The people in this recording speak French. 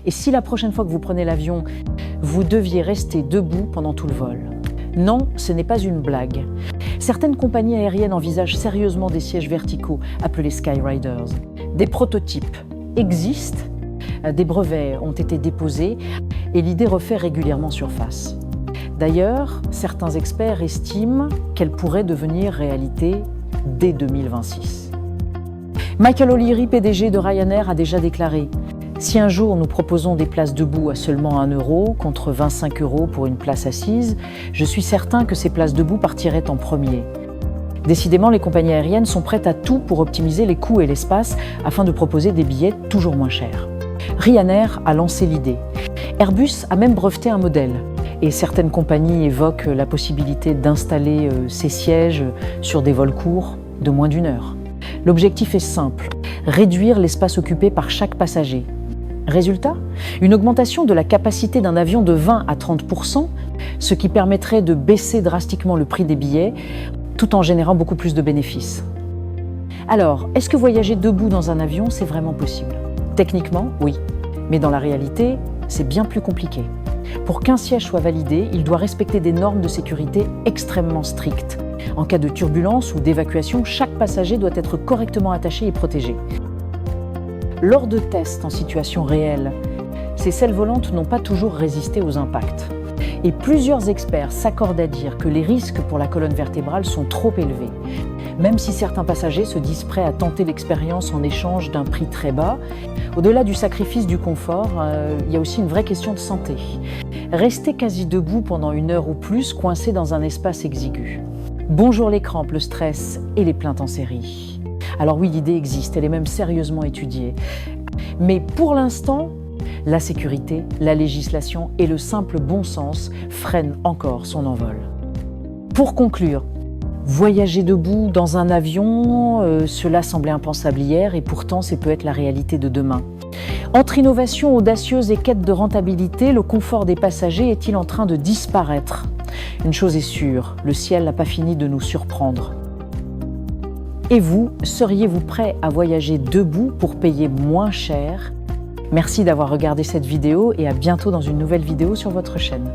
Et si la prochaine fois que vous prenez l'avion, vous deviez rester debout pendant tout le vol? Non, ce n'est pas une blague. Certaines compagnies aériennes envisagent sérieusement des sièges verticaux, appelés Skyriders. Des prototypes existent, des brevets ont été déposés et l'idée refait régulièrement surface. D'ailleurs, certains experts estiment qu'elle pourrait devenir réalité dès 2026. Michael O'Leary, PDG de Ryanair, a déjà déclaré « Si un jour nous proposons des places debout à seulement 1 € contre 25 € pour une place assise, je suis certain que ces places debout partiraient en premier. » Décidément, les compagnies aériennes sont prêtes à tout pour optimiser les coûts et l'espace afin de proposer des billets toujours moins chers. Ryanair a lancé l'idée. Airbus a même breveté un modèle. Et certaines compagnies évoquent la possibilité d'installer ces sièges sur des vols courts de moins d'1 heure. L'objectif est simple, réduire l'espace occupé par chaque passager. Résultat, une augmentation de la capacité d'un avion de 20 à 30%, ce qui permettrait de baisser drastiquement le prix des billets, tout en générant beaucoup plus de bénéfices. Alors, est-ce que voyager debout dans un avion, c'est vraiment possible? Techniquement, oui. Mais dans la réalité, c'est bien plus compliqué. Pour qu'un siège soit validé, il doit respecter des normes de sécurité extrêmement strictes. En cas de turbulence ou d'évacuation, chaque passager doit être correctement attaché et protégé. Lors de tests en situation réelle, ces selles volantes n'ont pas toujours résisté aux impacts. Et plusieurs experts s'accordent à dire que les risques pour la colonne vertébrale sont trop élevés. Même si certains passagers se disent prêts à tenter l'expérience en échange d'un prix très bas, au-delà du sacrifice du confort, il y a aussi une vraie question de santé. Rester quasi debout pendant 1 heure ou plus, coincé dans un espace exigu. Bonjour les crampes, le stress et les plaintes en série. Alors oui, l'idée existe, elle est même sérieusement étudiée. Mais pour l'instant, la sécurité, la législation et le simple bon sens freinent encore son envol. Pour conclure, voyager debout dans un avion, cela semblait impensable hier et pourtant c'est peut être la réalité de demain. Entre innovation audacieuse et quête de rentabilité, le confort des passagers est-il en train de disparaître? Une chose est sûre, le ciel n'a pas fini de nous surprendre. Et vous, seriez-vous prêt à voyager debout pour payer moins cher? Merci d'avoir regardé cette vidéo et à bientôt dans une nouvelle vidéo sur votre chaîne.